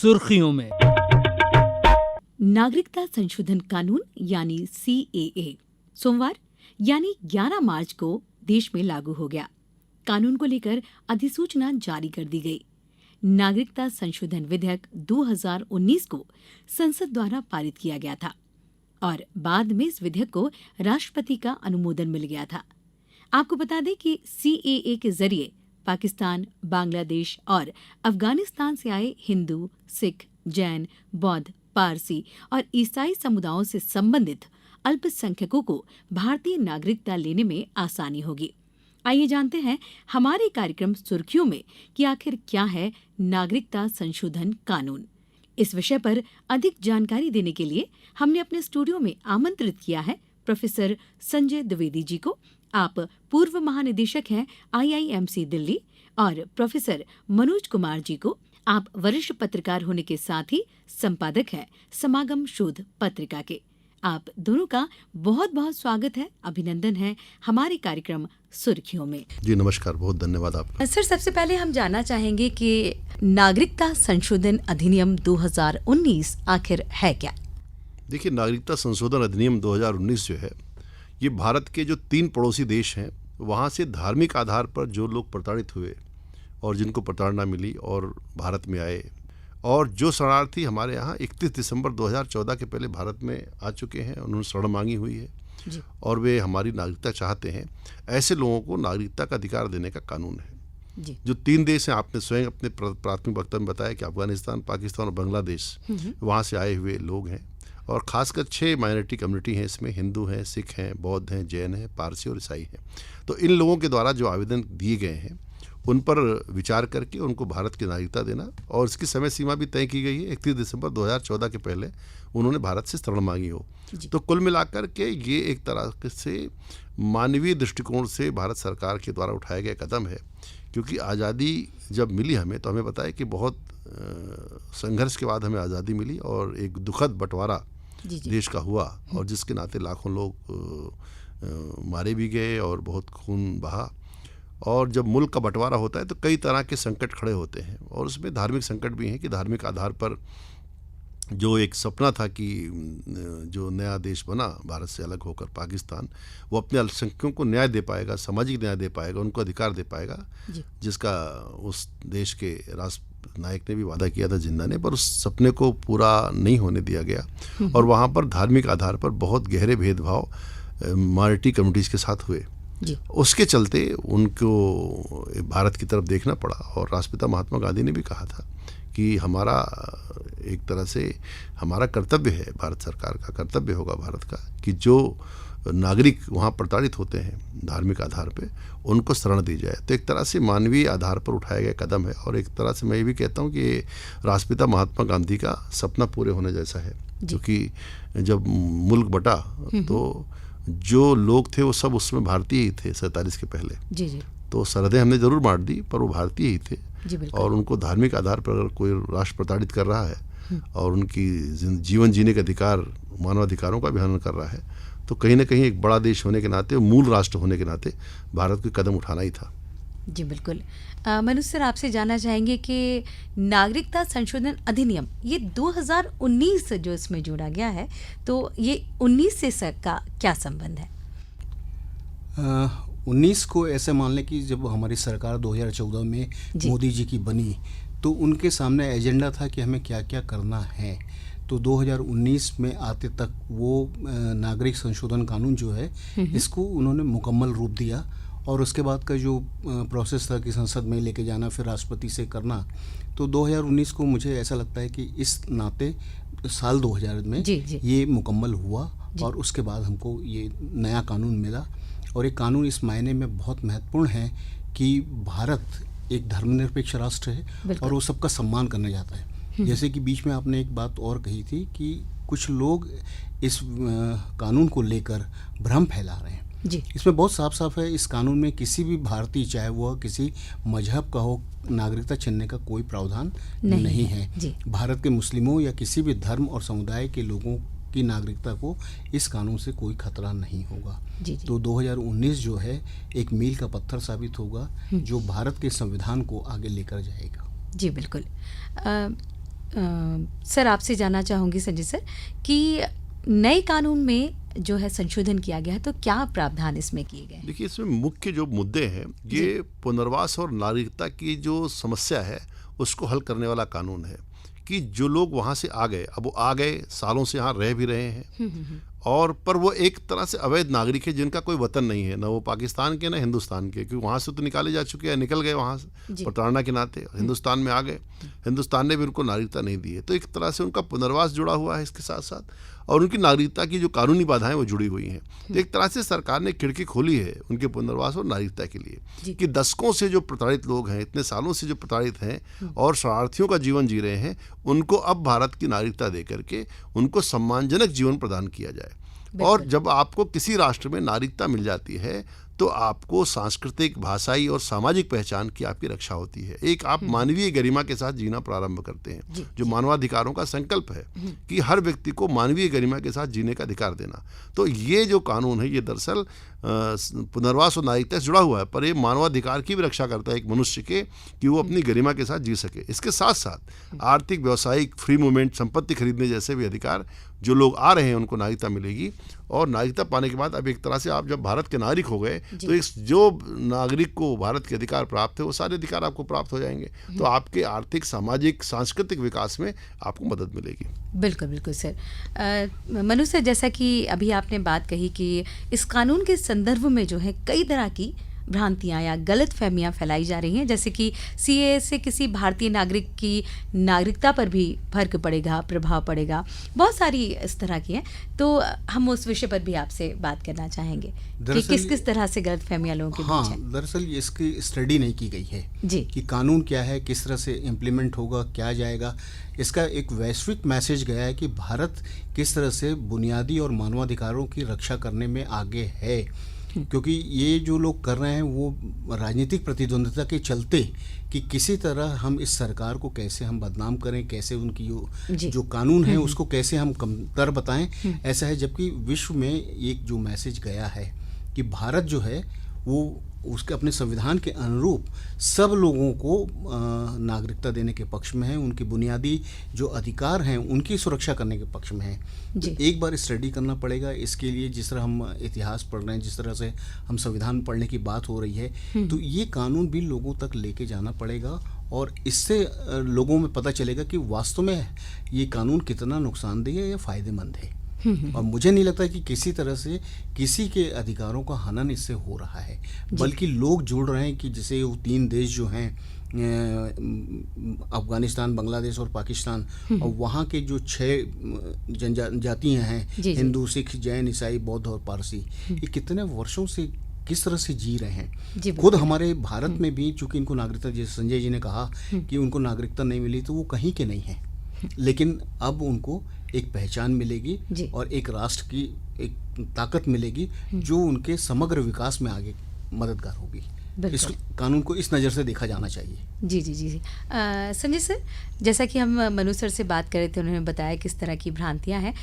सुर्खियों में। नागरिकता संशोधन कानून यानी CAA सोमवार यानी 11 मार्च को देश में लागू हो गया। कानून को लेकर अधिसूचना जारी कर दी गई। नागरिकता संशोधन विधेयक 2019 को संसद द्वारा पारित किया गया था और बाद में इस विधेयक को राष्ट्रपति का अनुमोदन मिल गया था। आपको बता दें कि CAA के जरिए पाकिस्तान, बांग्लादेश और अफगानिस्तान से आए हिंदू, सिख, जैन, बौद्ध, पारसी और ईसाई समुदायों से संबंधित अल्पसंख्यकों को भारतीय नागरिकता लेने में आसानी होगी। आइए जानते हैं हमारे कार्यक्रम सुर्खियों में कि आखिर क्या है नागरिकता संशोधन कानून। इस विषय पर अधिक जानकारी देने के लिए हमने अपने स्टूडियो में आमंत्रित किया है प्रोफेसर संजय द्विवेदी जी को। आप पूर्व महानिदेशक हैं IIMC दिल्ली, और प्रोफेसर मनोज कुमार जी को आप वरिष्ठ पत्रकार होने के साथ ही संपादक हैं समागम शोध पत्रिका के। आप दोनों का बहुत बहुत स्वागत है, अभिनंदन है हमारे कार्यक्रम सुर्खियों में। जी नमस्कार, बहुत धन्यवाद आपका। सर, सबसे पहले हम जानना चाहेंगे कि नागरिकता संशोधन अधिनियम 2019 आखिर है क्या? देखिए, नागरिकता संशोधन अधिनियम 2019 जो है, ये भारत के जो 3 पड़ोसी देश हैं वहाँ से धार्मिक आधार पर जो लोग प्रताड़ित हुए और जिनको प्रताड़ना मिली और भारत में आए, और जो शरणार्थी हमारे यहाँ 31 दिसंबर 2014 के पहले भारत में आ चुके हैं, उन्होंने शरण मांगी हुई है जी। और वे हमारी नागरिकता चाहते हैं, ऐसे लोगों को नागरिकता का अधिकार देने का कानून है जी। जो 3 देश हैं, आपने स्वयं अपने प्राथमिक वक्तव्य में बताया कि अफगानिस्तान, पाकिस्तान और बांग्लादेश, वहाँ से आए हुए लोग हैं, और ख़ासकर 6 माइनॉरिटी कम्युनिटी हैं इसमें। हिंदू हैं, सिख हैं, बौद्ध हैं, जैन हैं, पारसी और ईसाई हैं। तो इन लोगों के द्वारा जो आवेदन दिए गए हैं उन पर विचार करके उनको भारत की नागरिकता देना, और इसकी समय सीमा भी तय की गई है। 31 दिसंबर 2014 के पहले उन्होंने भारत से शरण मांगी हो। तो कुल मिलाकर के ये एक तरह से मानवीय दृष्टिकोण से भारत सरकार के द्वारा उठाया गया कदम है, क्योंकि आज़ादी जब मिली हमें तो हमें पता है कि बहुत संघर्ष के बाद हमें आज़ादी मिली और एक दुखद बंटवारा देश का हुआ, और जिसके नाते लाखों लोग मारे भी गए और बहुत खून बहा। और जब मुल्क का बंटवारा होता है तो कई तरह के संकट खड़े होते हैं, और उसमें धार्मिक संकट भी हैं कि धार्मिक आधार पर जो एक सपना था कि जो नया देश बना भारत से अलग होकर पाकिस्तान, वो अपने अल्पसंख्यकों को न्याय दे पाएगा, सामाजिक न्याय दे पाएगा, उनको अधिकार दे पाएगा, जिसका उस देश के राष्ट्र नायक ने भी वादा किया था, जिन्ना ने, पर उस सपने को पूरा नहीं होने दिया गया। और वहाँ पर धार्मिक आधार पर बहुत गहरे भेदभाव माइनॉरिटी कम्युनिटीज़ के साथ हुए। उसके चलते उनको भारत की तरफ देखना पड़ा, और राष्ट्रपिता महात्मा गांधी ने भी कहा था कि हमारा एक तरह से हमारा कर्तव्य है, भारत सरकार का कर्तव्य होगा भारत का, कि जो नागरिक वहाँ प्रताड़ित होते हैं धार्मिक आधार पे उनको शरण दी जाए। तो एक तरह से मानवीय आधार पर उठाया गया कदम है, और एक तरह से मैं ये भी कहता हूँ कि राष्ट्रपिता महात्मा गांधी का सपना पूरे होने जैसा है, क्योंकि जब मुल्क बटा तो जो लोग थे वो सब उसमें भारतीय ही थे 47 के पहले। जी। तो सरहदें हमने जरूर बांट दी, पर वो भारतीय ही थे। और उनको धार्मिक आधार पर अगर कोई राष्ट्र प्रताड़ित कर रहा है और उनकी जीवन जीने का अधिकार, मानवाधिकारों का भी हनन कर रहा है, तो कहीं ना कहीं एक बड़ा देश होने के नाते, मूल राष्ट्र होने के नाते भारत को कदम उठाना ही था। जी बिल्कुल। मनोज सर, आपसे जानना चाहेंगे कि नागरिकता संशोधन अधिनियम ये 2019 जो इसमें जोड़ा गया है, तो ये 19 से सर का क्या संबंध है? 19 को ऐसे मान लें कि जब हमारी सरकार 2014 में मोदी जी की बनी, तो उनके सामने एजेंडा था कि हमें क्या क्या करना है। तो 2019 में आते तक वो नागरिक संशोधन कानून जो है, इसको उन्होंने मुकम्मल रूप दिया, और उसके बाद का जो प्रोसेस था कि संसद में लेके जाना, फिर राष्ट्रपति से करना, तो 2019 को मुझे ऐसा लगता है कि इस नाते साल 2000 में ये मुकम्मल हुआ, और उसके बाद हमको ये नया कानून मिला। और ये कानून इस मायने में बहुत महत्वपूर्ण है कि भारत एक धर्मनिरपेक्ष राष्ट्र है और वो सबका सम्मान करने जाता है। जैसे कि बीच में आपने एक बात और कही थी कि कुछ लोग इस कानून को लेकर भ्रम फैला रहे हैं। इसमें बहुत साफ साफ है, इस कानून में किसी भी भारतीय, चाहे वह किसी मजहब का हो, नागरिकता छीनने का कोई प्रावधान नहीं है। भारत के मुस्लिमों या किसी भी धर्म और समुदाय के लोगों की नागरिकता को इस कानून से कोई खतरा नहीं होगा। तो 2019 जो है एक मील का पत्थर साबित होगा, जो भारत के संविधान को आगे लेकर जाएगा। जी बिल्कुल। सर आपसे जानना चाहूँगी संजय सर कि नए कानून में जो है संशोधन किया गया है तो क्या प्रावधान इसमें किए गए हैं? देखिए, इसमें मुख्य जो मुद्दे हैं ये पुनर्वास और नागरिकता की जो समस्या है उसको हल करने वाला कानून है कि जो लोग वहाँ से आ गए, अब वो आ गए, सालों से यहाँ रह भी रहे हैं और पर वो एक तरह से अवैध नागरिक है जिनका कोई वतन नहीं है, ना वो पाकिस्तान के ना हिंदुस्तान के, क्योंकि वहाँ से तो निकाले जा चुके हैं, निकल गए वहाँ से प्रताड़ना के नाते, हिंदुस्तान में आ गए, हिंदुस्तान ने भी उनको नागरिकता नहीं दी है। तो एक तरह से उनका पुनर्वास जुड़ा हुआ है इसके साथ साथ, और उनकी नागरिकता की जो कानूनी बाधाएं वो जुड़ी हुई हैं। तो एक तरह से सरकार ने खिड़की खोली है उनके पुनर्वास और नागरिकता के लिए कि दशकों से जो प्रताड़ित लोग हैं, इतने सालों से जो प्रताड़ित हैं और शरणार्थियों का जीवन जी रहे हैं, उनको अब भारत की नागरिकता दे करके उनको सम्मानजनक जीवन प्रदान किया जाए। और जब आपको किसी राष्ट्र में नागरिकता मिल जाती है तो आपको सांस्कृतिक, भाषाई और सामाजिक पहचान की आपकी रक्षा होती है। एक आप मानवीय गरिमा के साथ जीना प्रारंभ करते हैं, जो मानवाधिकारों का संकल्प है कि हर व्यक्ति को मानवीय गरिमा के साथ जीने का अधिकार देना। तो ये जो कानून है ये दरअसल पुनर्वास और नागरिकता से जुड़ा हुआ है, पर ये मानवाधिकार की भी रक्षा करता है एक मनुष्य के कि वो अपनी गरिमा के साथ जी सके। इसके साथ साथ आर्थिक, व्यवसायिक, फ्री मूवमेंट, संपत्ति खरीदने जैसे भी अधिकार जो लोग आ रहे हैं उनको नागरिकता मिलेगी। और नागरिकता पाने के बाद अब एक तरह से आप जब भारत के नागरिक हो गए तो इस जो नागरिक को भारत के अधिकार प्राप्त है वो सारे अधिकार आपको प्राप्त हो जाएंगे। तो आपके आर्थिक, सामाजिक, सांस्कृतिक विकास में आपको मदद मिलेगी। बिल्कुल बिल्कुल सर। मनु सर, जैसा कि अभी आपने बात कही कि इस कानून के संदर्भ में जो है कई तरह की भ्रांतियां या गलत फहमियां फैलाई जा रही हैं, जैसे कि सीएए से किसी भारतीय नागरिक की नागरिकता पर भी फर्क पड़ेगा, प्रभाव पड़ेगा, बहुत सारी इस तरह की हैं। तो हम उस विषय पर भी आपसे बात करना चाहेंगे कि किस किस तरह से गलत फहमियां लोगों के बीच हैं। दरअसल इसकी स्टडी नहीं की गई है जी कि कानून क्या है, किस तरह से इम्प्लीमेंट होगा, क्या जाएगा। इसका एक वैश्विक मैसेज गया है कि भारत किस तरह से बुनियादी और मानवाधिकारों की रक्षा करने में आगे है, क्योंकि ये जो लोग कर रहे हैं वो राजनीतिक प्रतिद्वंद्विता के चलते कि किसी तरह हम इस सरकार को कैसे हम बदनाम करें, कैसे उनकी जो कानून है उसको कैसे हम कमतर बताएं, ऐसा है। जबकि विश्व में एक जो मैसेज गया है कि भारत जो है वो उसके अपने संविधान के अनुरूप सब लोगों को नागरिकता देने के पक्ष में है, उनकी बुनियादी जो अधिकार हैं उनकी सुरक्षा करने के पक्ष में है। तो एक बार स्टडी करना पड़ेगा इसके लिए। जिस तरह हम इतिहास पढ़ रहे हैं, जिस तरह से हम संविधान पढ़ने की बात हो रही है, तो ये कानून भी लोगों तक लेके जाना पड़ेगा और इससे लोगों में पता चलेगा कि वास्तव में ये कानून कितना नुकसानदेह है या फ़ायदेमंद है। और मुझे नहीं लगता कि किसी तरह से किसी के अधिकारों का हनन इससे हो रहा है, बल्कि लोग जुड़ रहे हैं कि जैसे वो 3 देश जो हैं अफगानिस्तान, बांग्लादेश और पाकिस्तान, और वहाँ के जो 6 जनजातियाँ हैं, हिंदू, सिख, जैन, ईसाई, बौद्ध और पारसी, ये कितने वर्षों से किस तरह से जी रहे हैं। खुद हमारे भारत में भी चूंकि इनको नागरिकता, जैसे संजय जी ने कहा कि उनको नागरिकता नहीं मिली, तो वो कहीं के नहीं हैं, लेकिन अब उनको एक पहचान मिलेगी और एक राष्ट्र की एक ताकत मिलेगी जो उनके समग्र विकास में आगे मददगार होगी। इस कानून को इस नज़र से देखा जाना चाहिए। जी जी जी जी। संजय सर, जैसा कि हम मनु सर से बात कर रहे थे, उन्होंने बताया किस तरह की भ्रांतियां हैं।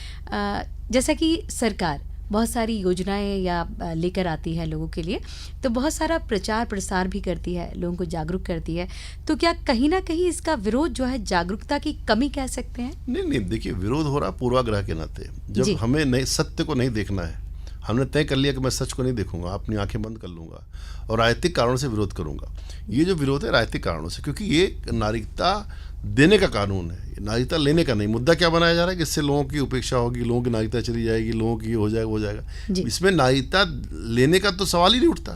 जैसा कि सरकार बहुत सारी योजनाएं या लेकर आती है लोगों के लिए, तो बहुत सारा प्रचार प्रसार भी करती है, लोगों को जागरूक करती है, तो क्या कहीं ना कहीं इसका विरोध जो है जागरूकता की कमी कह सकते हैं? नहीं, देखिए, विरोध हो रहा पूर्वाग्रह के नाते। जब हमें नहीं, सत्य को नहीं देखना है, हमने तय कर लिया कि मैं सच को नहीं देखूंगा, अपनी आंखें बंद कर लूंगा और राजनीतिक कारणों से विरोध करूंगा। ये जो विरोध है राजनीतिक कारणों से, क्योंकि ये नागरिकता देने का कानून है, नागरिकता लेने का नहीं। मुद्दा क्या बनाया जा रहा है कि इससे लोगों की उपेक्षा होगी, लोगों की नागरिकता चली जाएगी, लोगों की हो जाएगा। इसमें नागरिकता लेने का तो सवाल ही नहीं उठता,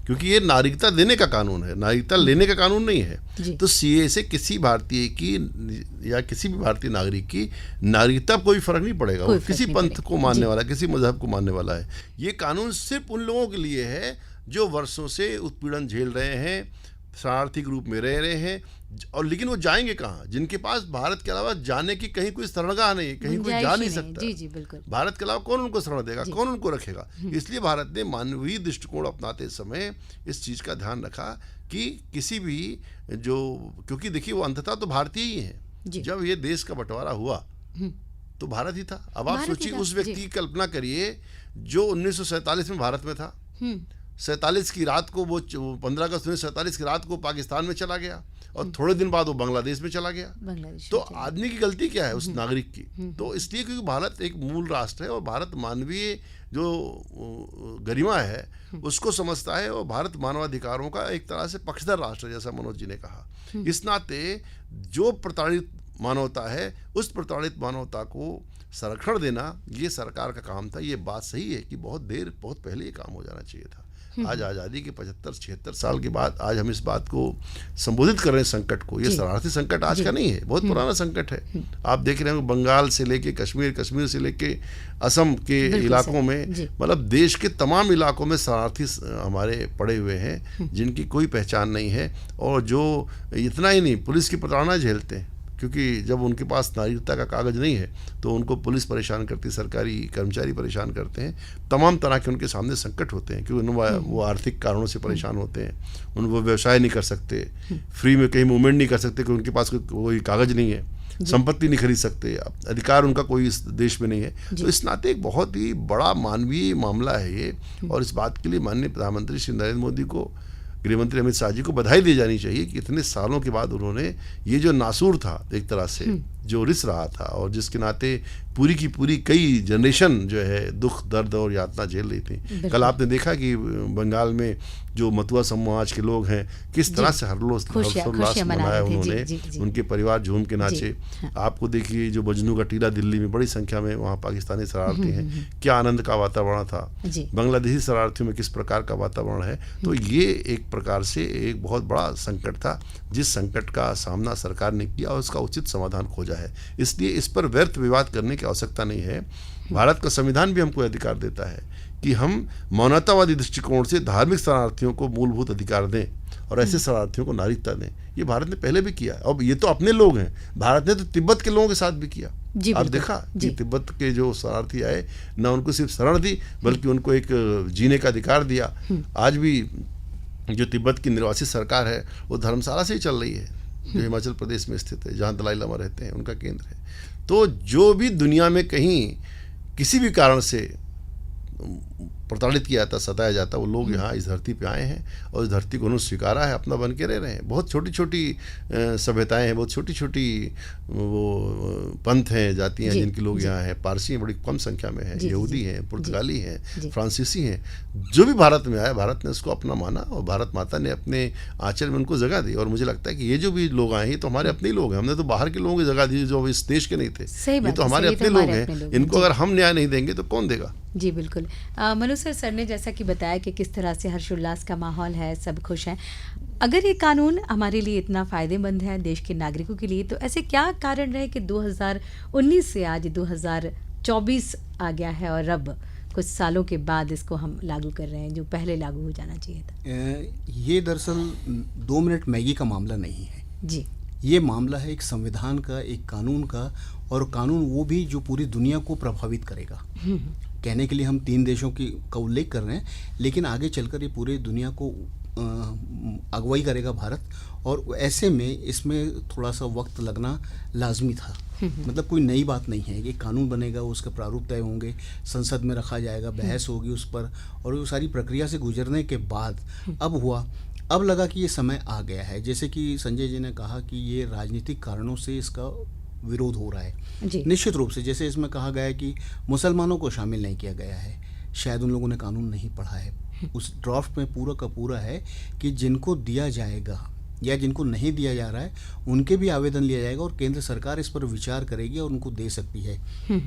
क्योंकि ये नागरिकता देने का कानून है, नागरिकता लेने का कानून नहीं है। तो सीए से किसी भारतीय की या किसी भी भारतीय नागरिक की नागरिकता कोई फर्क नहीं पड़ेगा। वो किसी पंथ को मानने वाला, किसी मजहब को मानने वाला है। ये कानून सिर्फ उन लोगों के लिए है जो वर्षों से उत्पीड़न झेल रहे हैं, शरणार्थी के रूप में रह रहे हैं, और लेकिन वो जाएंगे कहाँ? जिनके पास भारत के अलावा जाने की कहीं कोई शरणगाह नहीं है, कहीं कोई जा नहीं सकता। जी जी बिल्कुल। भारत के अलावा कौन उनको शरण देगा, कौन उनको रखेगा? इसलिए भारत ने मानवीय दृष्टिकोण अपनाते समय इस चीज़ का ध्यान रखा कि किसी भी जो, क्योंकि देखिए वो अंततः तो भारतीय ही हैं। जब ये देश का बंटवारा हुआ तो भारत ही था। अब आप सोचिए, उस व्यक्ति की कल्पना करिए जो 1947 में भारत में था, 47 की रात को, वो 15 अगस्त 1947 की रात को पाकिस्तान में चला गया और थोड़े दिन बाद वो बांग्लादेश में चला गया। तो आदमी की गलती क्या है, उस नागरिक की? तो इसलिए क्योंकि भारत एक मूल राष्ट्र है और भारत मानवीय जो गरिमा है उसको समझता है और भारत मानवाधिकारों का एक तरह से पक्षधर राष्ट्र है, जैसा मनोज जी ने कहा। इस नाते जो प्रताड़ित मानवता है उस प्रताड़ित मानवता को संरक्षण देना ये सरकार का काम था। ये बात सही है कि बहुत पहले ये काम हो जाना चाहिए था। आज आज़ादी के 75-76 साल के बाद आज हम इस बात को संबोधित कर रहे हैं संकट को। ये शरणार्थी संकट आज का नहीं है, बहुत पुराना संकट है। आप देख रहे हैं बंगाल से लेके कश्मीर, कश्मीर से लेके असम के इलाकों में, मतलब देश के तमाम इलाकों में शरणार्थी हमारे पड़े हुए हैं जिनकी कोई पहचान नहीं है और जो इतना ही नहीं पुलिस की प्रताड़ना झेलते हैं, क्योंकि जब उनके पास नागरिकता का कागज़ नहीं है तो उनको पुलिस परेशान करती है, सरकारी कर्मचारी परेशान करते हैं, तमाम तरह के उनके सामने संकट होते हैं क्योंकि वो आर्थिक कारणों से परेशान होते हैं, वो व्यवसाय नहीं कर सकते, फ्री में कहीं मूवमेंट नहीं कर सकते क्योंकि उनके पास कोई कागज़ नहीं है, संपत्ति नहीं खरीद सकते, अधिकार उनका कोई इस देश में नहीं है। तो इस नाते एक बहुत ही बड़ा मानवीय मामला है ये, और इस बात के लिए माननीय प्रधानमंत्री श्री नरेंद्र मोदी को, गृहमंत्री अमित शाह जी को बधाई दी जानी चाहिए कि इतने सालों के बाद उन्होंने ये जो नासूर था एक तरह से जो रिस रहा था और जिसके नाते पूरी की पूरी कई जनरेशन जो है दुख दर्द और यातना झेल रही थी। कल आपने देखा कि बंगाल में जो मथुआ समाज के लोग हैं किस तरह से हर्षोल्लास मनाया उन्होंने, उनके परिवार झूम के नाचे। आपको देखिए जो बजनू का टीला दिल्ली में बड़ी संख्या में वहाँ पाकिस्तानी शरणार्थी हैं, क्या आनंद का वातावरण था। बांग्लादेशी शरणार्थियों में किस प्रकार का वातावरण है। तो ये एक प्रकार से एक बहुत बड़ा संकट था जिस संकट का सामना सरकार ने किया और उसका उचित समाधान खोजा है। इसलिए इस पर व्यर्थ विवाद करने की आवश्यकता नहीं है। भारत का संविधान भी हमको अधिकार देता है कि हम मानवतावादी दृष्टिकोण से धार्मिक शरणार्थियों को मूलभूत अधिकार दें और ऐसे शरणार्थियों को नागरिकता दें। ये भारत ने पहले भी किया है। अब ये तो अपने लोग हैं, भारत ने तो तिब्बत के लोगों के साथ भी किया। आप देखा कि तिब्बत के जो शरणार्थी आए, ना उनको सिर्फ शरण दी बल्कि उनको एक जीने का अधिकार दिया। आज भी जो तिब्बत की निर्वासित सरकार है वो धर्मशाला से ही चल रही है, जो हिमाचल प्रदेश में स्थित है, जहाँ दलाई लामा रहते हैं, उनका केंद्र है। तो जो भी दुनिया में कहीं किसी भी कारण से प्रताड़ित किया जाता, सताया जाता, वो लोग यहाँ इस धरती पे आए हैं और इस धरती को उन्होंने स्वीकारा है, अपना बन के रह रहे हैं। बहुत छोटी छोटी सभ्यताएं हैं, बहुत छोटी छोटी वो पंथ हैं, जातियाँ जिनके लोग यहाँ हैं। पारसी हैं, बड़ी कम संख्या में हैं, यहूदी हैं, पुर्तगाली हैं, फ्रांसीसी हैं। जो भी भारत में आया, भारत ने उसको अपना माना और भारत माता ने अपने आंचल में उनको जगह दी। और मुझे लगता है कि ये जो भी लोग आए हैं तो हमारे अपने ही लोग हैं। हमने तो बाहर के लोगों की जगह दी जो इस देश के नहीं थे। ये तो हमारे अपने लोग हैं। इनको अगर हम न्याय नहीं देंगे तो कौन देगा। जी बिल्कुल। मनु सर ने जैसा कि बताया कि किस तरह से हर्षोल्लास का माहौल है, सब खुश हैं। अगर ये कानून हमारे लिए इतना फ़ायदेमंद है देश के नागरिकों के लिए, तो ऐसे क्या कारण रहे कि 2019 से आज 2024 आ गया है और अब कुछ सालों के बाद इसको हम लागू कर रहे हैं जो पहले लागू हो जाना चाहिए था? ये दरअसल 2 मिनट मैगी का मामला नहीं है जी। ये मामला है एक संविधान का, एक कानून का, और कानून वो भी जो पूरी दुनिया को प्रभावित करेगा। कहने के लिए हम 3 देशों का उल्लेख कर रहे हैं, लेकिन आगे चलकर ये पूरे दुनिया को अगुवाई करेगा भारत। और ऐसे में इसमें थोड़ा सा वक्त लगना लाजमी था। मतलब कोई नई बात नहीं है। ये कानून बनेगा, उसके प्रारूप तय होंगे, संसद में रखा जाएगा, बहस होगी उस पर, और वो सारी प्रक्रिया से गुजरने के बाद अब लगा कि ये समय आ गया है। जैसे कि संजय जी ने कहा कि ये राजनीतिक कारणों से इसका विरोध हो रहा है। निश्चित रूप से, जैसे इसमें कहा गया है कि मुसलमानों को शामिल नहीं किया गया है, शायद उन लोगों ने कानून नहीं पढ़ा है। उस ड्राफ्ट में पूरा का पूरा है कि जिनको दिया जाएगा या जिनको नहीं दिया जा रहा है उनके भी आवेदन लिया जाएगा और केंद्र सरकार इस पर विचार करेगी और उनको दे सकती है।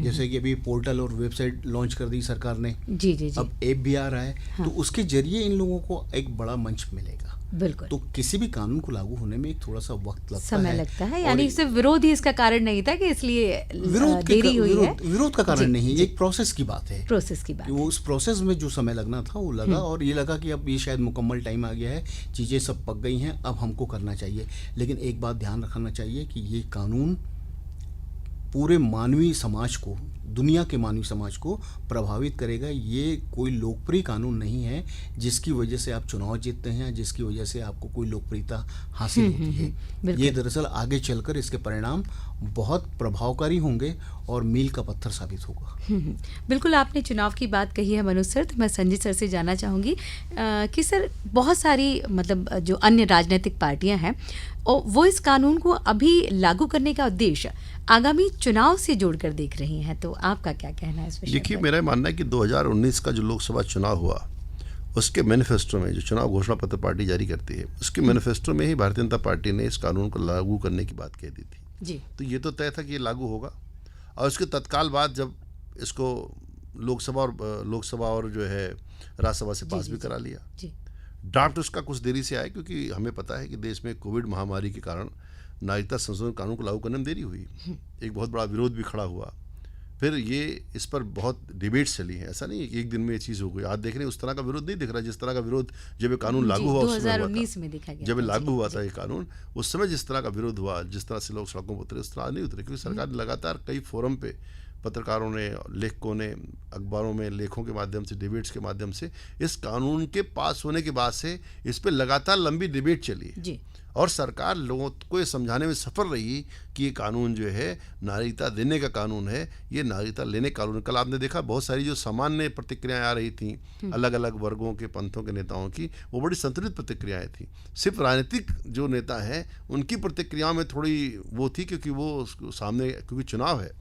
जैसे कि अभी पोर्टल और वेबसाइट लॉन्च कर दी सरकार ने। जी। अब ऐप भी आ रहा है। तो उसके जरिए इन लोगों को एक बड़ा मंच मिलेगा। बिल्कुल। तो किसी भी कानून को लागू होने में एक थोड़ा सा वक्त लगता है। यानी सिर्फ विरोध ही इसका कारण नहीं था कि इसलिए देरी हुई है। विरोध का कारण नहीं, ये एक प्रोसेस की बात है। वो उस प्रोसेस में जो समय लगना था वो लगा, और ये लगा कि अब ये शायद मुकम्मल टाइम आ गया है, चीज़ें सब पक गई हैं, अब हमको करना चाहिए। लेकिन एक बात ध्यान रखना चाहिए कि ये कानून पूरे मानवीय समाज को दुनिया के मानवीय समाज को प्रभावित करेगा। ये कोई लोकप्रिय कानून नहीं है जिसकी वजह से आप चुनाव जीतते हैं, जिसकी वजह से आपको कोई लोकप्रियता हासिल होती है। ये दरअसल आगे चलकर इसके परिणाम बहुत प्रभावकारी होंगे और मील का पत्थर साबित होगा। बिल्कुल, आपने चुनाव की बात कही है मनोज सर, तो मैं संजय सर से जानना चाहूँगी कि सर बहुत सारी मतलब जो अन्य राजनीतिक पार्टियां हैं और वो इस कानून को अभी लागू करने का उद्देश्य आगामी चुनाव से जोड़कर देख रही हैं, तो आपका क्या कहना है इस विषय देखिए, पर? मेरा मानना है कि 2019 का जो लोकसभा चुनाव हुआ उसके मैनिफेस्टो में, जो चुनाव घोषणा पत्र पार्टी जारी करती है, उसके मैनिफेस्टो में ही भारतीय जनता पार्टी ने इस कानून को लागू करने की बात कह दी थी जी। तो ये तो तय था कि ये लागू होगा। और उसके तत्काल बाद जब इसको लोकसभा और जो है राज्यसभा से पास भी करा लिया। जी। ड्राफ्ट उसका कुछ देरी से आया क्योंकि हमें पता है कि देश में कोविड महामारी के कारण नागरिकता संशोधन कानून को लागू करने में देरी हुई, एक बहुत बड़ा विरोध भी खड़ा हुआ, फिर ये इस पर बहुत डिबेट्स चली हैं। ऐसा नहीं है कि एक दिन में ये चीज़ हो गई। आज देख रहे हैं उस तरह का विरोध नहीं दिख रहा जिस तरह का विरोध जब ये कानून लागू हुआ, 2019 में देखा गया, जब ये लागू हुआ था ये कानून, उस समय जिस तरह का विरोध हुआ, जिस तरह से लोग सड़कों पर उतरे, उस तरह नहीं उतरे, क्योंकि सरकार ने लगातार कई फोरम पे पत्रकारों ने, लेखकों ने, अखबारों में लेखों के माध्यम से, डिबेट्स के माध्यम से इस कानून के पास होने के बाद से इस पर लगातार लंबी डिबेट चली है जी। और सरकार लोगों को ये समझाने में सफल रही कि ये कानून जो है नागरिकता देने का कानून है, ये नागरिकता लेने का कानून। कल आपने देखा बहुत सारी जो सामान्य प्रतिक्रियाएं आ रही थी अलग अलग वर्गों के, पंथों के नेताओं की, वो बड़ी संतुलित प्रतिक्रियाएं थी। सिर्फ राजनीतिक जो नेता हैं उनकी प्रतिक्रियाओं में थोड़ी वो थी क्योंकि वो सामने, क्योंकि चुनाव है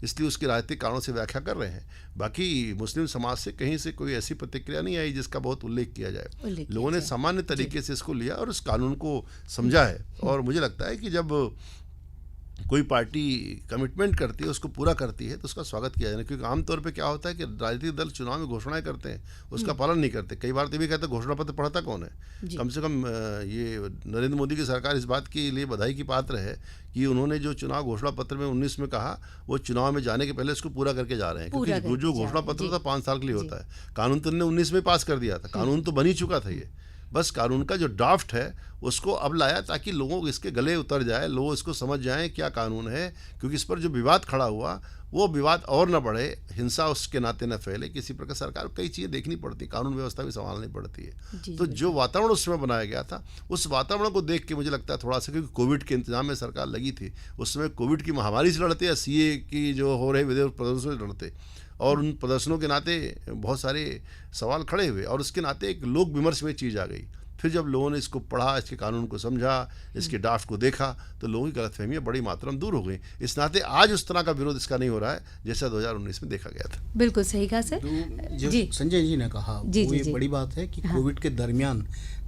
इसलिए उसके राजनीतिक कारणों से व्याख्या कर रहे हैं। बाकी मुस्लिम समाज से कहीं से कोई ऐसी प्रतिक्रिया नहीं आई जिसका बहुत उल्लेख किया जाए। लोगों ने सामान्य तरीके से इसको लिया और इस कानून को समझा है। और मुझे लगता है कि जब कोई पार्टी कमिटमेंट करती है, उसको पूरा करती है, तो उसका स्वागत किया जाना। क्योंकि आमतौर पे क्या होता है कि राजनीतिक दल चुनाव में घोषणाएं करते हैं, उसका पालन नहीं करते। कई बार तो भी कहते हैं घोषणा पत्र पढ़ता कौन है। कम से कम ये नरेंद्र मोदी की सरकार इस बात के लिए बधाई की पात्र है कि उन्होंने जो चुनाव घोषणा पत्र में 19 में कहा, वो चुनाव में जाने के पहले उसको पूरा करके जा रहे हैं। क्योंकि जो घोषणा पत्र था 5 साल के लिए होता है, कानून तो उन्होंने 19 में पास कर दिया था, कानून तो बन ही चुका था। ये बस कानून का जो ड्राफ्ट है उसको अब लाया ताकि लोगों इसके गले उतर जाए, लोग इसको समझ जाएं क्या कानून है। क्योंकि इस पर जो विवाद खड़ा हुआ वो विवाद और न बढ़े, हिंसा उसके नाते न फैले। किसी प्रकार सरकार को कई चीज़ें देखनी पड़ती, कानून व्यवस्था भी संभालनी पड़ती है। तो जो वातावरण उस समय बनाया गया था, उस वातावरण को देख के मुझे लगता है थोड़ा सा, क्योंकि कोविड के इंतजाम में सरकार लगी थी, उस समय कोविड की महामारी से लड़ते या सीए की जो हो रहे विरोध प्रदर्शनों से लड़ते, और उन प्रदर्शनों के नाते बहुत सारे सवाल खड़े हुए और उसके नाते एक लोक विमर्श में चीज़ आ गई। फिर जब लोगों ने इसको पढ़ा, इसके कानून को समझा, इसके ड्राफ्ट को देखा, तो लोगों की गलतफहमियां बड़ी मात्रा में दूर हो गई। इस नाते आज उस तरह का विरोध इसका नहीं हो रहा है जैसा 2019 में देखा गया था। बिल्कुल सही कहा सर। जो संजय जी ने कहा वो ये बड़ी बात है कि कोविड के दरमियान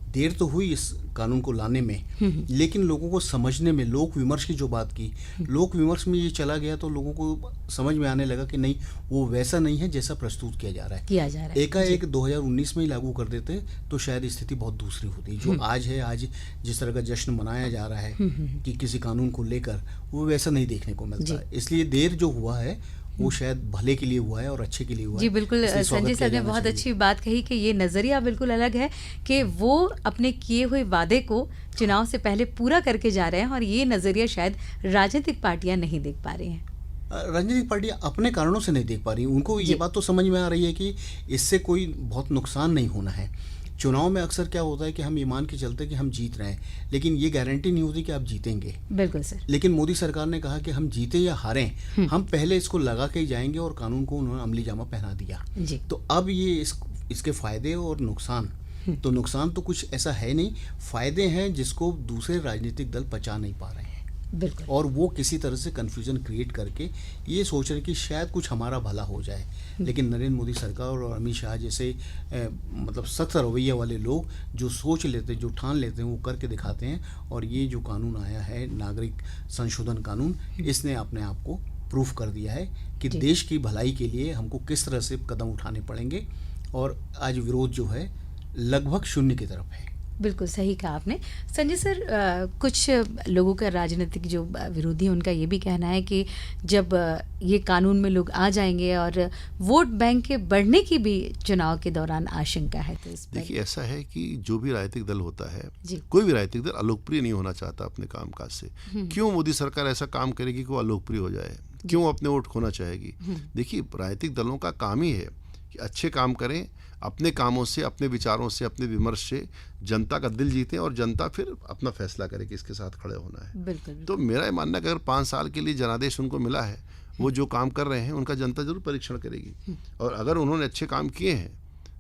देर तो हुई इस कानून को लाने में, लेकिन लोगों को समझने में, लोक विमर्श की जो बात की, लोक विमर्श में ये चला गया तो लोगों को समझ में आने लगा कि नहीं, वो वैसा नहीं है जैसा प्रस्तुत किया जा रहा है। एकाएक 2019 में ही लागू कर देते तो शायद स्थिति बहुत दूसरी होती। जो आज है, आज जिस तरह का जश्न मनाया जा रहा है कि किसी कानून को लेकर, वो वैसा नहीं देखने को मिलता। इसलिए देर जो हुआ है वो शायद भले के लिए हुआ है और अच्छे के लिए हुआ है। जी बिल्कुल, संजय सर ने बहुत अच्छी बात कही कि ये नज़रिया बिल्कुल अलग है कि वो अपने किए हुए वादे को चुनाव से पहले पूरा करके जा रहे हैं और ये नज़रिया शायद राजनीतिक पार्टियां नहीं देख पा रही हैं। राजनीतिक पार्टियां अपने कारणों से नहीं देख पा रही। उनको ये बात तो समझ में आ रही है कि इससे कोई बहुत नुकसान नहीं होना है। चुनाव में अक्सर क्या होता है कि हम ये मान के चलते हैं कि हम जीत रहे हैं, लेकिन ये गारंटी नहीं होती कि आप जीतेंगे। बिल्कुल सर। लेकिन मोदी सरकार ने कहा कि हम जीते या हारें, हम पहले इसको लगा के ही जाएंगे और कानून को उन्होंने अमली जामा पहना दिया। तो अब ये इसके फायदे और नुकसान, तो नुकसान तो कुछ ऐसा है नहीं, फायदे हैं जिसको दूसरे राजनीतिक दल पचा नहीं पा रहे हैं। बिल्कुल। और वो किसी तरह से कन्फ्यूजन क्रिएट करके ये सोच रहे कि शायद कुछ हमारा भला हो जाए। लेकिन नरेंद्र मोदी सरकार और अमित शाह जैसे मतलब सख्त रवैया वाले लोग जो सोच लेते, जो ठान लेते हैं, वो करके दिखाते हैं। और ये जो कानून आया है, नागरिक संशोधन कानून, इसने अपने आप को प्रूफ कर दिया है कि देश की भलाई के लिए हमको किस तरह से कदम उठाने पड़ेंगे। और आज विरोध जो है लगभग शून्य की तरफ है। बिल्कुल सही कहा आपने। संजय सर, कुछ लोगों का, राजनीतिक जो विरोधी हैं, उनका ये भी कहना है कि जब ये कानून में लोग आ जाएंगे और वोट बैंक के बढ़ने की भी चुनाव के दौरान आशंका है। तो इस देखिए, ऐसा है कि जो भी राजनीतिक दल होता है, कोई भी राजनीतिक दल अलोकप्रिय नहीं होना चाहता अपने कामकाज से। क्यों मोदी सरकार ऐसा काम करेगी कि वो अलोकप्रिय हो जाए? क्यों अपने वोट खोना चाहेगी? देखिए, राजनीतिक दलों का काम ही है कि अच्छे काम करें, अपने कामों से, अपने विचारों से, अपने विमर्श से जनता का दिल जीतें और जनता फिर अपना फैसला करे कि इसके साथ खड़े होना है। बिल्कुल। तो मेरा ये मानना है कि अगर 5 साल के लिए जनादेश उनको मिला है, वो जो काम कर रहे हैं उनका जनता जरूर परीक्षण करेगी। और अगर उन्होंने अच्छे काम किए हैं,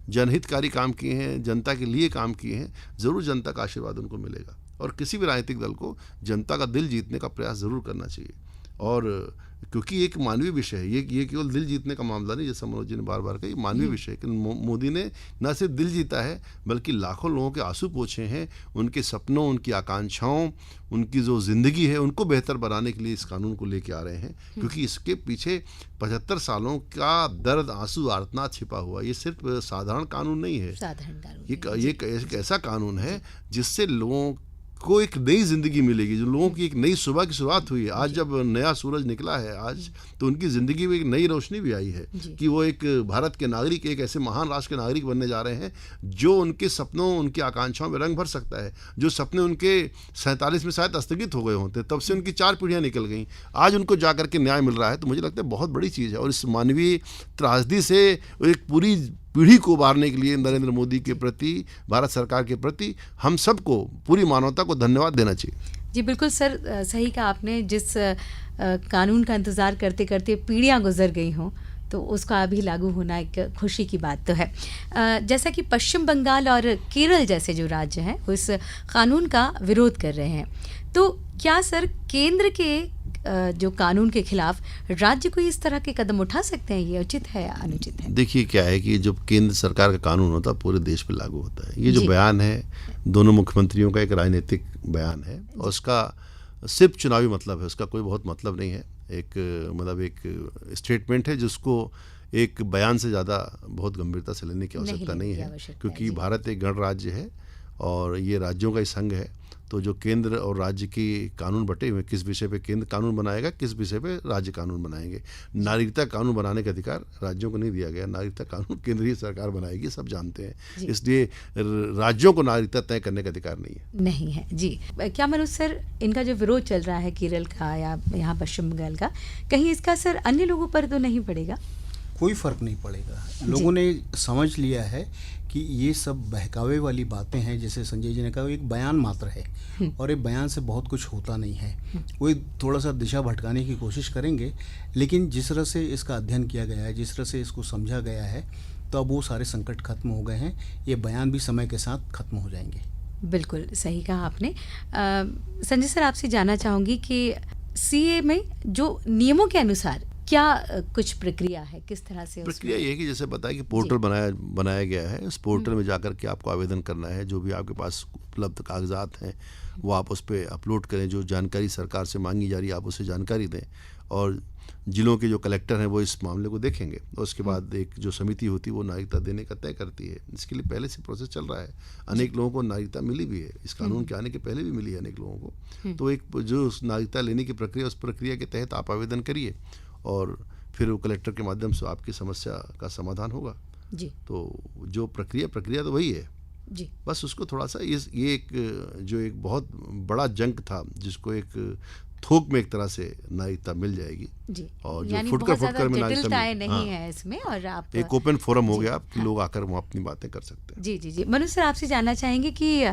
जनहितकारी काम किए हैं, जनता के लिए काम किए हैं, ज़रूर जनता का आशीर्वाद उनको मिलेगा। और किसी भी राजनीतिक दल को जनता का दिल जीतने का प्रयास ज़रूर करना चाहिए। और क्योंकि एक मानवीय विषय है, ये केवल दिल जीतने का मामला नहीं, जैसा मनोज जी ने बार बार कहा, ये मानवीय विषय है कि मोदी ने न सिर्फ दिल जीता है बल्कि लाखों लोगों के आंसू पोंछे हैं, उनके सपनों, उनकी आकांक्षाओं, उनकी जो ज़िंदगी है उनको बेहतर बनाने के लिए इस कानून को लेके आ रहे हैं। क्योंकि इसके पीछे 75 सालों का दर्द, आंसू, आर्तनाद छिपा हुआ। ये सिर्फ साधारण कानून नहीं है, साधारण कानून ये एक ऐसा कानून है जिससे लोगों को एक नई जिंदगी मिलेगी, जो लोगों की एक नई सुबह की शुरुआत हुई है। आज जब नया सूरज निकला है आज, तो उनकी ज़िंदगी में एक नई रोशनी भी आई है कि वो एक भारत के नागरिक, एक ऐसे महान राष्ट्र के नागरिक बनने जा रहे हैं जो उनके सपनों, उनकी आकांक्षाओं में रंग भर सकता है। जो सपने उनके 47 में शायद स्थगित हो गए होते, तब से उनकी 4 पीढ़ियाँ निकल गई, आज उनको जा करके न्याय मिल रहा है। तो मुझे लगता है बहुत बड़ी चीज़ है। और इस मानवीय त्रासदी से एक पूरी पीढ़ी को उबारने के लिए नरेंद्र मोदी के प्रति, भारत सरकार के प्रति हम सबको, पूरी मानवता को धन्यवाद देना चाहिए। जी बिल्कुल सर, सही कहा आपने। जिस कानून का इंतज़ार करते करते पीढ़ियां गुजर गई हों, तो उसका अभी लागू होना एक खुशी की बात तो है। जैसा कि पश्चिम बंगाल और केरल जैसे जो राज्य हैं वो इस कानून का विरोध कर रहे हैं, तो क्या सर केंद्र के जो कानून के खिलाफ राज्य को इस तरह के कदम उठा सकते हैं? ये उचित है या अनुचित है? देखिए, क्या है कि जब केंद्र सरकार का कानून होता है पूरे देश पे लागू होता है। ये जो बयान है दोनों मुख्यमंत्रियों का एक राजनीतिक बयान है और उसका सिर्फ चुनावी मतलब है, उसका कोई बहुत मतलब नहीं है। एक स्टेटमेंट है जिसको एक बयान से ज़्यादा बहुत गंभीरता से लेने की आवश्यकता नहीं है, क्योंकि भारत एक गणराज्य है और ये राज्यों का ही संघ है। तो जो केंद्र और राज्य की कानून बटे हुए, किस विषय पे केंद्र कानून बनाएगा, किस विषय पे राज्य कानून बनाएंगे। नागरिकता कानून बनाने का अधिकार राज्यों को नहीं दिया गया, नागरिकता कानून केंद्रीय सरकार बनाएगी, सब जानते हैं। इसलिए राज्यों को नागरिकता तय करने का अधिकार नहीं है। जी, क्या मनोज सर, इनका जो विरोध चल रहा है केरल का या यहाँ पश्चिम बंगाल का, कहीं इसका असर अन्य लोगों पर तो नहीं पड़ेगा? कोई फर्क नहीं पड़ेगा। लोगों ने समझ लिया है कि ये सब बहकावे वाली बातें हैं। जैसे संजय जी ने कहा, एक बयान मात्र है और एक बयान से बहुत कुछ होता नहीं है। वो थोड़ा सा दिशा भटकाने की कोशिश करेंगे, लेकिन जिस तरह से इसका अध्ययन किया गया है, जिस तरह से इसको समझा गया है, तो अब वो सारे संकट खत्म हो गए हैं। ये बयान भी समय के साथ खत्म हो जाएंगे। बिल्कुल सही कहा आपने। संजय सर, आपसे जानना चाहूँगी कि सीए में जो नियमों के अनुसार क्या कुछ प्रक्रिया है, किस तरह से? प्रक्रिया ये है कि जैसे बताया कि पोर्टल बनाया गया है। उस पोर्टल में जाकर के आपको आवेदन करना है। जो भी आपके पास उपलब्ध कागजात हैं वो आप उस पर अपलोड करें। जो जानकारी सरकार से मांगी जा रही है आप उसे जानकारी दें, और जिलों के जो कलेक्टर हैं वो इस मामले को देखेंगे। और उसके बाद एक जो समिति होती है वो नागरिकता देने का तय करती है। इसके लिए पहले से प्रोसेस चल रहा है। अनेक लोगों को नागरिकता मिली भी है, इस कानून के आने के पहले भी मिली है अनेक लोगों को। तो एक जो नागरिकता लेने की प्रक्रिया, उस प्रक्रिया के तहत आप आवेदन करिए और फिर वो कलेक्टर के माध्यम से आपकी समस्या का समाधान होगा। जी। तो जो प्रक्रिया तो वही है जी। बस उसको थोड़ा सा ये एक जो एक बहुत बड़ा जंग था, जिसको एक थोक में एक तरह से नागरिकता मिल जाएगी। जी। और जो फुटकर में नागरिकता नहीं है इसमें, और आप एक ओपन फोरम हो गया कि लोग आकर वहाँ अपनी बातें कर सकते हैं। जी जी जी। मनोज सर, आपसे जानना चाहेंगे कि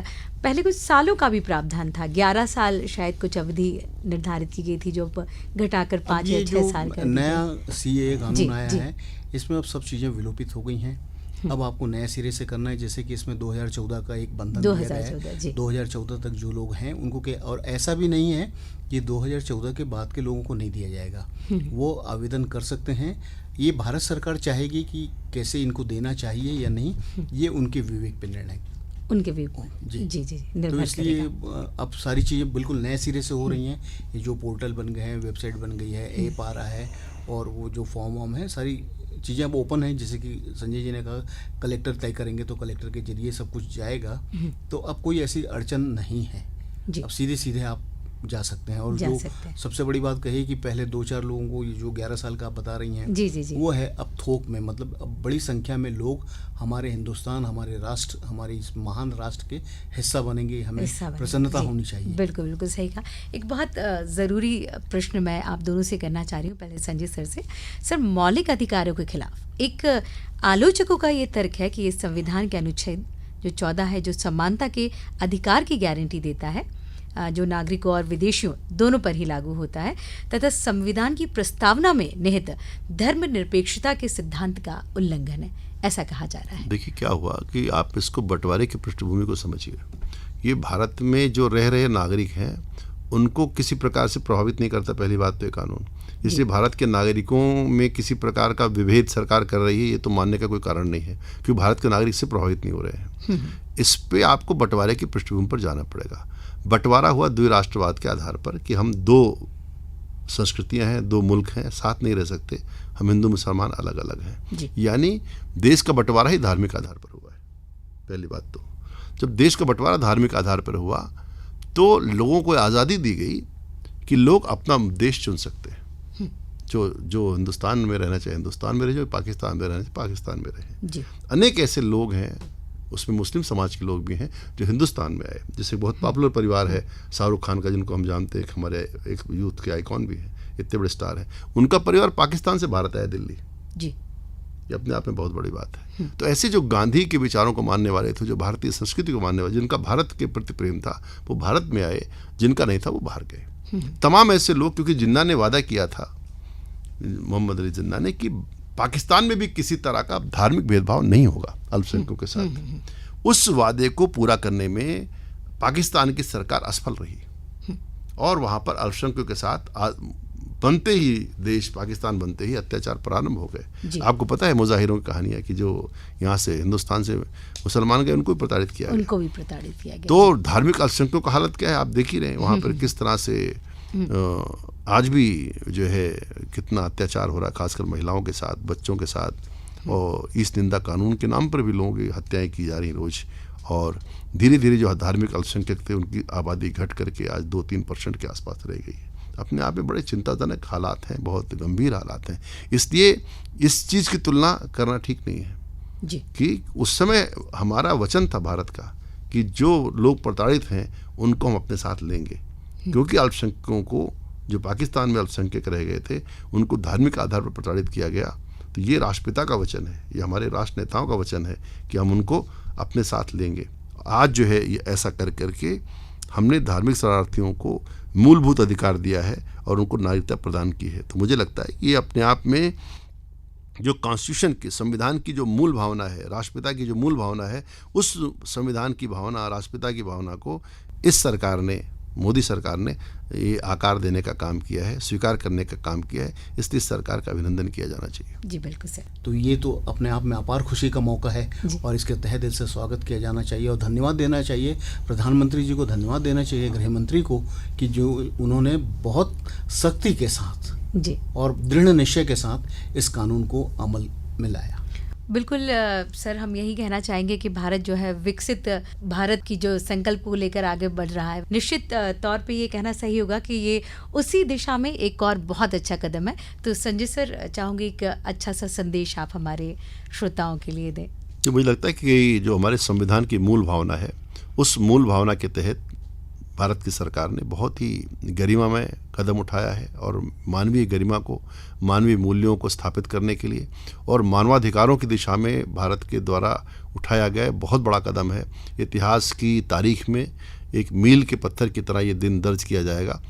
पहले कुछ सालों का भी प्रावधान था, 11 साल शायद कुछ अवधि निर्धारित की गई थी, जो घटाकर 5 या 6 साल का नया सीए कानून आया है, इसमें अब सब चीज़ें विलोपित हो गई हैं। अब आपको नए सिरे से करना है। जैसे कि इसमें 2014 का एक बंधन दिया गया है। 2014 तक जो लोग हैं उनको के, और ऐसा भी नहीं है कि 2014 के बाद के लोगों को नहीं दिया जाएगा, वो आवेदन कर सकते हैं। ये भारत सरकार चाहेगी कि कैसे इनको देना चाहिए या नहीं, ये उनके विवेक पे निर्णय, उनके विवेक। जी जी जी। तो इसलिए अब सारी चीज़ें बिल्कुल नए सिरे से हो रही हैं। ये जो पोर्टल बन गए हैं, वेबसाइट बन गई है, ऐप आ रहा है, और वो जो फॉर्म वॉर्म है, सारी चीज़ें अब ओपन हैं। जैसे कि संजय जी ने कहा कलेक्टर तय करेंगे तो कलेक्टर के जरिए सब कुछ जाएगा। तो अब कोई ऐसी अड़चन नहीं है। अब सीधे सीधे आप जा सकते हैं। और जा जो सकते हैं। सबसे बड़ी बात कही कि पहले 2-4 लोगों को, ये जो 11 साल का आप बता रही हैं, जी जी जी, वो है अब थोक में, मतलब अब बड़ी संख्या में लोग हमारे हिंदुस्तान, हमारे राष्ट्र, हमारे इस महान राष्ट्र के हिस्सा बनेंगे। हमें हिस्सा बनेंगे। प्रसन्नता जी, होनी चाहिए। बिल्कुल बिल्कुल सही कहा। एक बहुत ज़रूरी प्रश्न मैं आप दोनों से करना चाह रही हूँ, पहले संजय सर से। सर, मौलिक अधिकारों के खिलाफ एक आलोचकों का ये तर्क है कि इस संविधान के अनुच्छेद जो 14 है, जो समानता के अधिकार की गारंटी देता है, जो नागरिकों और विदेशियों दोनों पर ही लागू होता है, तथा संविधान की प्रस्तावना में निहित धर्मनिरपेक्षता के सिद्धांत का उल्लंघन है, ऐसा कहा जा रहा है। देखिए क्या हुआ कि आप इसको बंटवारे की पृष्ठभूमि को समझिए। ये भारत में जो रह रहे नागरिक हैं उनको किसी प्रकार से प्रभावित नहीं करता, पहली बात तो ये कानून। इसलिए भारत के नागरिकों में किसी प्रकार का विभेद सरकार कर रही है, ये तो मानने का कोई कारण नहीं है, क्योंकि भारत के नागरिक से प्रभावित नहीं हो रहे हैं। इस पे आपको बंटवारे की पृष्ठभूमि पर जाना पड़ेगा। बंटवारा हुआ द्विराष्ट्रवाद के आधार पर कि हम 2 संस्कृतियां हैं, 2 मुल्क हैं, साथ नहीं रह सकते, हम हिंदू मुसलमान अलग अलग हैं। यानी देश का बंटवारा ही धार्मिक आधार पर हुआ है, पहली बात तो। जब देश का बंटवारा धार्मिक आधार पर हुआ तो लोगों को आज़ादी दी गई कि लोग अपना देश चुन सकते हैं। जो हिंदुस्तान में रहना चाहे हिंदुस्तान में रहे, जो पाकिस्तान में रहना चाहे पाकिस्तान में रहे। अनेक ऐसे लोग हैं, उसमें मुस्लिम समाज के लोग भी हैं, जो हिंदुस्तान में आए। जैसे बहुत पॉपुलर परिवार है शाहरुख खान का, जिनको हम जानते हैं, हमारे एक यूथ के आइकॉन भी हैं, इतने बड़े स्टार हैं। उनका परिवार पाकिस्तान से भारत आया, दिल्ली जी। ये अपने आप में बहुत बड़ी बात है। तो ऐसे जो गांधी के विचारों को मानने वाले थे, जो भारतीय संस्कृति को मानने वाले, जिनका भारत के प्रति प्रेम था, वो भारत में आए, जिनका नहीं था वो बाहर गए। तमाम ऐसे लोग, क्योंकि जिन्ना ने वादा किया था, मोहम्मद अली जिन्ना ने, कि पाकिस्तान में भी किसी तरह का धार्मिक भेदभाव नहीं होगा अल्पसंख्यकों के साथ। उस वादे को पूरा करने में पाकिस्तान की सरकार असफल रही और वहाँ पर अल्पसंख्यकों के साथ बनते ही देश पाकिस्तान बनते ही अत्याचार प्रारंभ हो गए। आपको पता है मुजाहिरों की कहानियाँ कि जो यहाँ से हिंदुस्तान से मुसलमान गए, उनको भी प्रताड़ित किया गया, उनको भी प्रताड़ित किया गया। तो धार्मिक अल्पसंख्यकों का हालत क्या है आप देख ही रहे हैं वहाँ पर, किस तरह से आज भी जो है कितना अत्याचार हो रहा है, खासकर महिलाओं के साथ, बच्चों के साथ। और इस निंदा कानून के नाम पर भी लोगों की हत्याएं की जा रही रोज। और धीरे धीरे जो धार्मिक अल्पसंख्यक थे उनकी आबादी घट करके आज 2-3% के आसपास रह गई है। अपने आप में बड़े चिंताजनक हालात हैं, बहुत गंभीर हालात हैं। इसलिए इस चीज़ की तुलना करना ठीक नहीं है जी। कि उस समय हमारा वचन था भारत का कि जो लोग प्रताड़ित हैं उनको हम अपने साथ लेंगे, क्योंकि अल्पसंख्यकों को, जो पाकिस्तान में अल्पसंख्यक रह गए थे, उनको धार्मिक आधार पर प्रताड़ित किया गया। तो ये राष्ट्रपिता का वचन है, ये हमारे राष्ट्र नेताओं का वचन है कि हम उनको अपने साथ लेंगे। आज जो है ये ऐसा कर करके हमने धार्मिक शरणार्थियों को मूलभूत अधिकार दिया है और उनको नागरिकता प्रदान की है। तो मुझे लगता है ये अपने आप में जो कॉन्स्टिट्यूशन की, संविधान की जो मूल भावना है, राष्ट्रपिता की जो मूल भावना है, उस संविधान की भावना, राष्ट्रपिता की भावना को इस सरकार ने, मोदी सरकार ने ये आकार देने का काम किया है, स्वीकार करने का काम किया है। इसलिए सरकार का अभिनंदन किया जाना चाहिए। जी बिल्कुल सर। तो ये तो अपने आप में अपार खुशी का मौका है और इसके तहे दिल से स्वागत किया जाना चाहिए और धन्यवाद देना चाहिए प्रधानमंत्री जी को, धन्यवाद देना चाहिए गृह मंत्री को कि जो उन्होंने बहुत सख्ती के साथ जी और दृढ़ निश्चय के साथ इस कानून को अमल में लाया। बिल्कुल सर, हम यही कहना चाहेंगे कि भारत जो है विकसित भारत की जो संकल्प को लेकर आगे बढ़ रहा है। निश्चित तौर पे ये कहना सही होगा कि ये उसी दिशा में एक और बहुत अच्छा कदम है। तो संजय सर, चाहूँगी एक अच्छा सा संदेश आप हमारे श्रोताओं के लिए दें। तो मुझे लगता है कि जो हमारे संविधान की मूल भावना है, उस मूल भावना के तहत भारत की सरकार ने बहुत ही गरिमामय कदम उठाया है और मानवीय गरिमा को, मानवीय मूल्यों को स्थापित करने के लिए और मानवाधिकारों की दिशा में भारत के द्वारा उठाया गया बहुत बड़ा कदम है। इतिहास की तारीख में एक मील के पत्थर की तरह ये दिन दर्ज किया जाएगा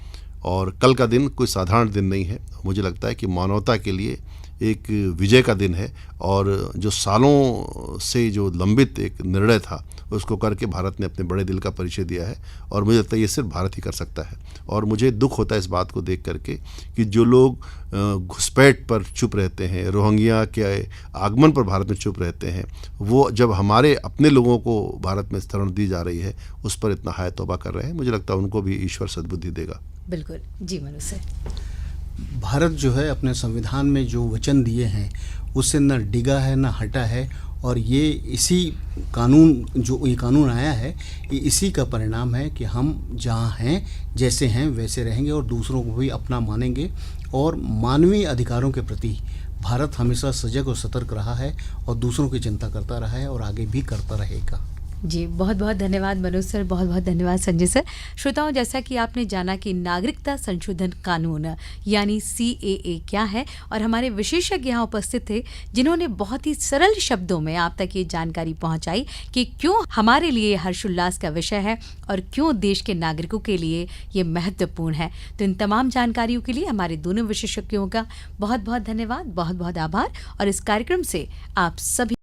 और कल का दिन कोई साधारण दिन नहीं है। मुझे लगता है कि मानवता के लिए एक विजय का दिन है और जो सालों से जो लंबित एक निर्णय था उसको करके भारत ने अपने बड़े दिल का परिचय दिया है और मुझे लगता है ये सिर्फ भारत ही कर सकता है। और मुझे दुख होता है इस बात को देख करके कि जो लोग घुसपैठ पर चुप रहते हैं, रोहिंग्या के आगमन पर भारत में चुप रहते हैं, वो जब हमारे अपने लोगों को भारत में शरण दी जा रही है उस पर इतना हाय तौबा कर रहे हैं। मुझे लगता है उनको भी ईश्वर सद्बुद्धि देगा। बिल्कुल जी मनोज सर। भारत जो है अपने संविधान में जो वचन दिए हैं उससे न डिगा है न हटा है और ये इसी कानून जो ये कानून आया है ये इसी का परिणाम है कि हम जहाँ हैं जैसे हैं वैसे रहेंगे और दूसरों को भी अपना मानेंगे और मानवीय अधिकारों के प्रति भारत हमेशा सजग और सतर्क रहा है और दूसरों की चिंता करता रहा है और आगे भी करता रहेगा। जी, बहुत बहुत धन्यवाद मनोज सर, बहुत बहुत धन्यवाद संजय सर। श्रोताओं, जैसा कि आपने जाना कि नागरिकता संशोधन कानून यानी CAA क्या है और हमारे विशेषज्ञ यहाँ उपस्थित थे जिन्होंने बहुत ही सरल शब्दों में आप तक ये जानकारी पहुँचाई कि क्यों हमारे लिए हर्षोल्लास का विषय है और क्यों देश के नागरिकों के लिए ये महत्वपूर्ण है। तो इन तमाम जानकारियों के लिए हमारे दोनों विशेषज्ञों का बहुत बहुत धन्यवाद, बहुत बहुत आभार और इस कार्यक्रम से आप सभी